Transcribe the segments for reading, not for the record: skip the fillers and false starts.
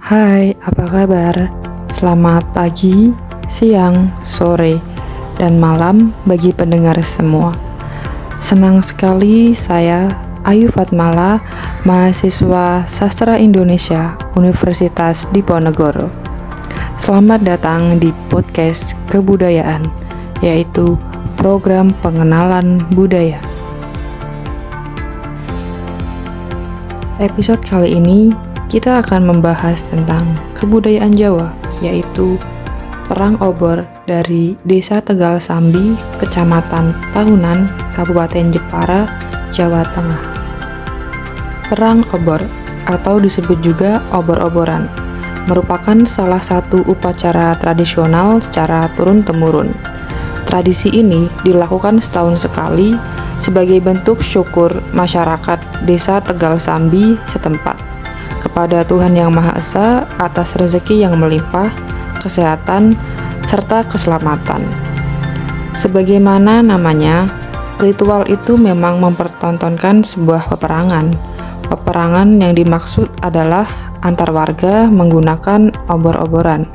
Hai, apa kabar? Selamat pagi, siang, sore, dan malam bagi pendengar semua. Senang sekali saya, Ayu Fatmala, mahasiswa Sastra Indonesia Universitas Diponegoro. Selamat datang di podcast kebudayaan, yaitu program pengenalan budaya. Episode kali ini kita akan membahas tentang kebudayaan Jawa, yaitu Perang Obor dari Desa Tegal Sambi, Kecamatan Tahunan, Kabupaten Jepara, Jawa Tengah. Perang Obor atau disebut juga obor-oboran merupakan salah satu upacara tradisional secara turun-temurun. Tradisi ini dilakukan setahun sekali sebagai bentuk syukur masyarakat Desa Tegal Sambi setempat kepada Tuhan Yang Maha Esa atas rezeki yang melimpah, kesehatan, serta keselamatan. Sebagaimana namanya, ritual itu memang mempertontonkan sebuah peperangan. Peperangan yang dimaksud adalah antar warga menggunakan obor-oboran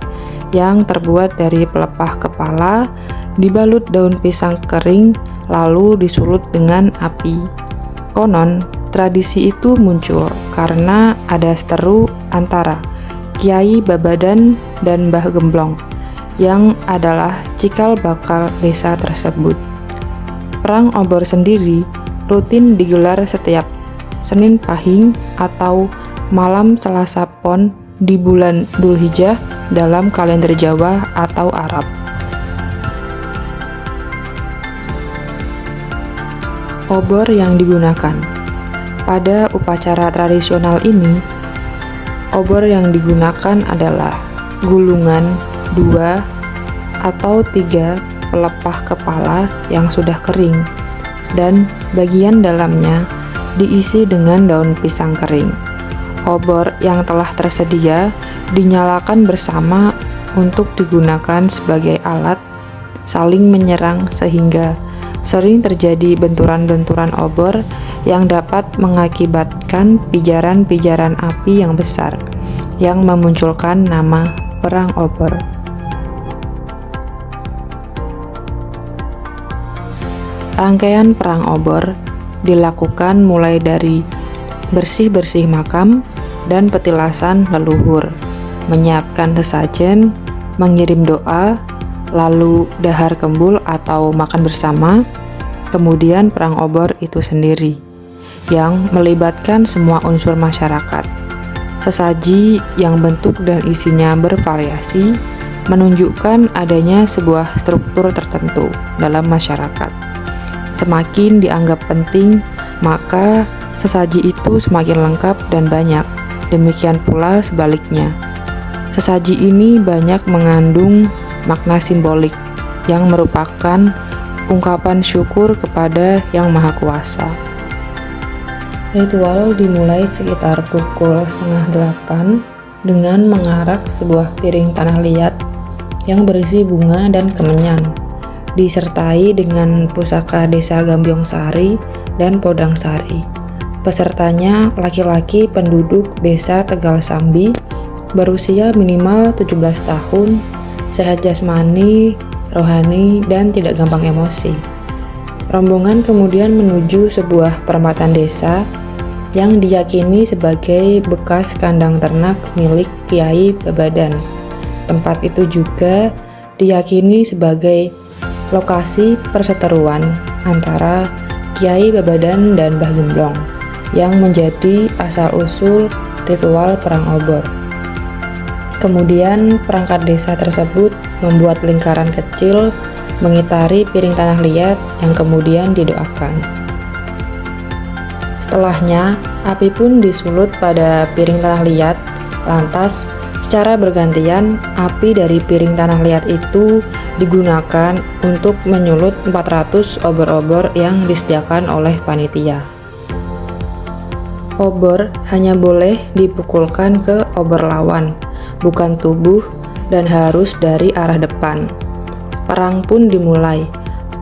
yang terbuat dari pelepah kepala, dibalut daun pisang kering, lalu disulut dengan api. Konon, tradisi itu muncul karena ada seteru antara Kiai Babadan dan Mbah Gemblong yang adalah cikal bakal desa tersebut. Perang obor sendiri rutin digelar setiap Senin Pahing atau malam Selasa Pon di bulan Dzulhijjah dalam kalender Jawa atau Arab. Obor yang digunakan pada upacara tradisional ini, obor yang digunakan adalah gulungan 2 atau 3 pelepah kepala yang sudah kering dan bagian dalamnya diisi dengan daun pisang kering. Obor yang telah tersedia dinyalakan bersama untuk digunakan sebagai alat saling menyerang sehingga sering terjadi benturan-benturan obor yang dapat mengakibatkan pijaran-pijaran api yang besar yang memunculkan nama Perang Obor. Rangkaian Perang Obor dilakukan mulai dari bersih-bersih makam dan petilasan leluhur, menyiapkan sesajen, mengirim doa, lalu dahar kembul atau makan bersama, kemudian perang obor itu sendiri, yang melibatkan semua unsur masyarakat. Sesaji yang bentuk dan isinya bervariasi, menunjukkan adanya sebuah struktur tertentu dalam masyarakat. Semakin dianggap penting, maka sesaji itu semakin lengkap dan banyak. Demikian pula sebaliknya. Sesaji ini banyak mengandung makna simbolik yang merupakan ungkapan syukur kepada Yang Maha Kuasa. Ritual dimulai sekitar pukul 7:30 dengan mengarak sebuah piring tanah liat yang berisi bunga dan kemenyan, disertai dengan pusaka desa Gambyong Sari dan Podang Sari. Pesertanya laki-laki penduduk desa Tegal Sambi berusia minimal 17 tahun, sehat jasmani, rohani, dan tidak gampang emosi. Rombongan kemudian menuju sebuah perempatan desa yang diyakini sebagai bekas kandang ternak milik Kiai Babadan. Tempat itu juga diyakini sebagai lokasi perseteruan antara Kiai Babadan dan Mbah Gemblong yang menjadi asal-usul ritual Perang Obor. Kemudian perangkat desa tersebut membuat lingkaran kecil mengitari piring tanah liat yang kemudian didoakan. Setelahnya, api pun disulut pada piring tanah liat. Lantas, secara bergantian, api dari piring tanah liat itu digunakan untuk menyulut 400 obor-obor yang disediakan oleh panitia. Obor hanya boleh dipukulkan ke obor lawan, bukan tubuh, dan harus dari arah depan. Perang pun dimulai.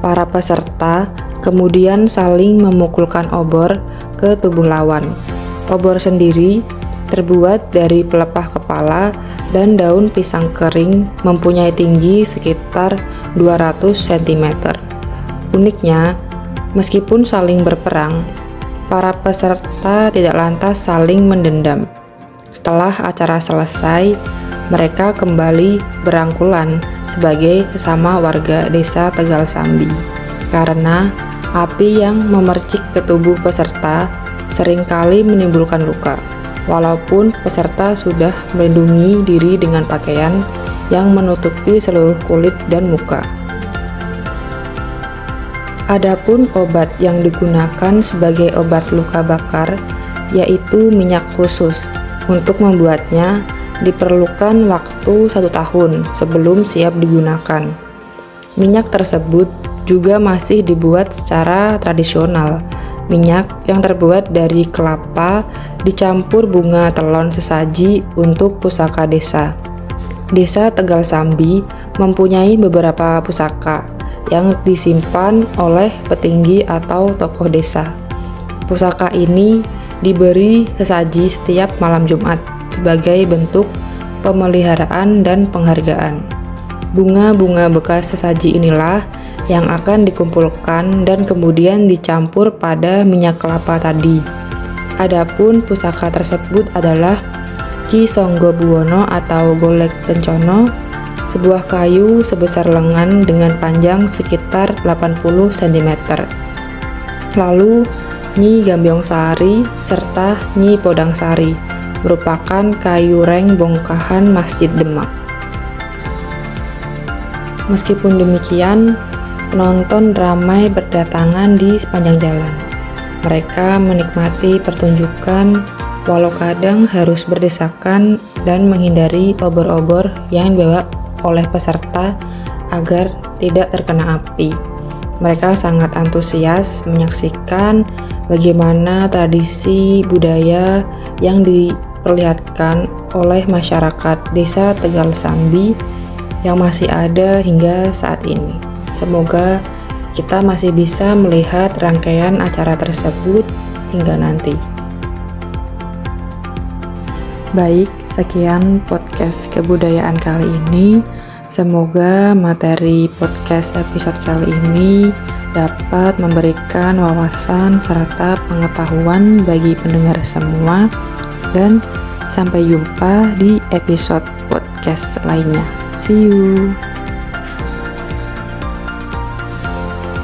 Para peserta kemudian saling memukulkan obor ke tubuh lawan. Obor sendiri terbuat dari pelepah kepala dan daun pisang kering, mempunyai tinggi sekitar 200 cm. Uniknya, meskipun saling berperang, para peserta tidak lantas saling mendendam. Setelah acara selesai, mereka kembali berangkulan sebagai sesama warga desa Tegal Sambi. Karena api yang memercik ke tubuh peserta seringkali menimbulkan luka, walaupun peserta sudah melindungi diri dengan pakaian yang menutupi seluruh kulit dan muka. Adapun obat yang digunakan sebagai obat luka bakar yaitu minyak khusus. Untuk membuatnya diperlukan waktu 1 tahun sebelum siap digunakan. Minyak tersebut juga masih dibuat secara tradisional. Minyak yang terbuat dari kelapa dicampur bunga telon sesaji untuk pusaka desa. Desa Tegal Sambi mempunyai beberapa pusaka yang disimpan oleh petinggi atau tokoh desa. Pusaka ini diberi sesaji setiap malam Jumat sebagai bentuk pemeliharaan dan penghargaan. Bunga-bunga bekas sesaji inilah yang akan dikumpulkan dan kemudian dicampur pada minyak kelapa tadi. Adapun pusaka tersebut adalah Ki Songgo Buwono atau Golek Kencono, sebuah kayu sebesar lengan dengan panjang sekitar 80 cm. Lalu Nyi Gambyong Sari serta Nyi Podang Sari merupakan kayu reng bongkahan Masjid Demak. Meskipun demikian, penonton ramai berdatangan di sepanjang jalan. Mereka menikmati pertunjukan walau kadang harus berdesakan dan menghindari obor-obor yang dibawa oleh peserta agar tidak terkena api. Mereka sangat antusias menyaksikan bagaimana tradisi budaya yang diperlihatkan oleh masyarakat desa Tegal Sambi yang masih ada hingga saat ini. Semoga kita masih bisa melihat rangkaian acara tersebut hingga nanti. Baik, sekian podcast kebudayaan kali ini. Semoga materi podcast episode kali ini dapat memberikan wawasan serta pengetahuan bagi pendengar semua, dan sampai jumpa di episode podcast lainnya. See you.